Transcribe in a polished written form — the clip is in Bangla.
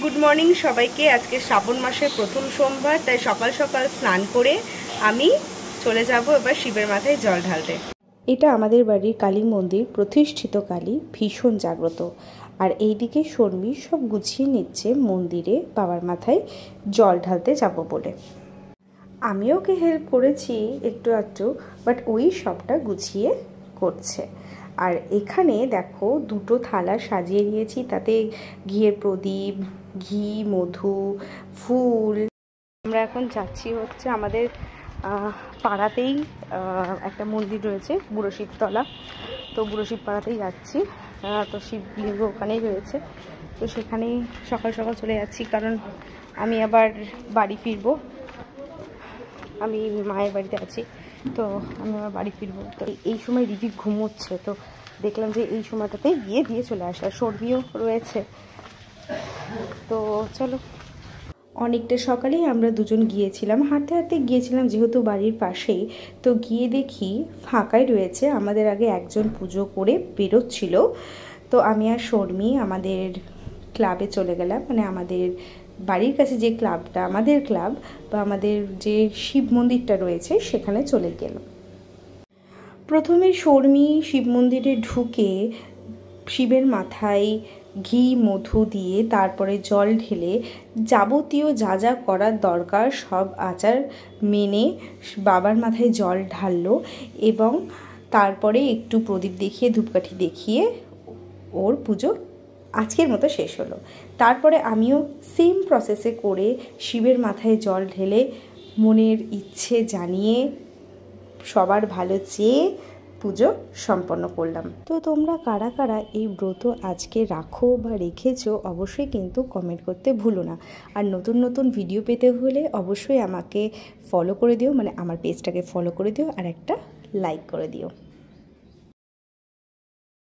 গুড মর্নিং সবাইকে। আজকে শ্রাবণ মাসের প্রথম সোমবার, তাই সকাল সকাল স্নান করে আমি চলে যাব এবার শিবের মাথায় জল ঢালতে। এটা আমাদের বাড়ির কালী মন্দির, প্রতিষ্ঠিত কালী, ভীষণ জাগ্রত। আর এইদিকে শর্মী সব গুছিয়ে নিচ্ছে মন্দিরে বাবার মাথায় জল ঢালতে যাব বলে। আমি ওকে হেল্প করেছি একটু আধটু, বাট ওই সবটা গুছিয়ে করছে। আর এখানে দেখো দুটো থালা সাজিয়ে নিয়েছি, তাতে ঘিয়ের প্রদীপ, ঘি, মধু, ফুল। আমরা এখন যাচ্ছি হচ্ছে আমাদের পাড়াতেই একটা মন্দির রয়েছে, বুড়ো শিবতলা। তো বুড়ো শিব পাড়াতেই যাচ্ছি। তো শিবলিঙ্গ ওখানেই রয়েছে, তো সেখানেই সকাল সকাল চলে যাচ্ছি, কারণ আমি আবার বাড়ি ফিরবো। আমি মায়ের বাড়িতে আছি, তো আমি আমার বাড়ি ফিরবো। তো এই সময় রিভি ঘুমোচ্ছে, তো দেখলাম যে এই সময়টাতে গিয়ে দিয়ে চলে আসা। শর্মিও রয়েছে, তো চলো। অনেকটা সকালেই আমরা দুজন গিয়েছিলাম, হাঁটতে হাঁটতে গিয়েছিলাম যেহেতু বাড়ির পাশেই। তো গিয়ে দেখি ফাঁকাই রয়েছে। আমাদের আগে একজন পুজো করে বেরোচ্ছিল, তো আমি আর শর্মি আমাদের ক্লাবে চলে গেলাম, মানে আমাদের বাড়ির কাছে যে ক্লাবটা, আমাদের ক্লাব বা আমাদের যে শিব মন্দিরটা রয়েছে সেখানে চলে গেলাম। প্রথমে শর্মি শিব মন্দিরে ঢুকে শিবের মাথায় ঘি মধু দিয়ে তারপরে জল ঢেলে যাবতীয় যা যা করার দরকার সব আচার মেনে বাবার মাথায় জল ঢাললো, এবং তারপরে একটু প্রদীপ দেখিয়ে ধূপকাঠি দেখিয়ে ওর পুজো আজকের মতো শেষ হলো। তারপরে আমিও সেম প্রসেসে করে শিবের মাথায় জল ঢেলে মনের ইচ্ছে জানিয়ে সবার ভালো চেয়ে পুজো সম্পন্ন করলাম। তো তোমরা কারা কারা এই ব্রত আজকে রাখো বা রেখেছো অবশ্যই কিন্তু কমেন্ট করতে ভুলো না। আর নতুন নতুন ভিডিও পেতে হলে অবশ্যই আমাকে ফলো করে দিও, মানে আমার পেজটাকে ফলো করে দিও আর একটা লাইক করে দিও।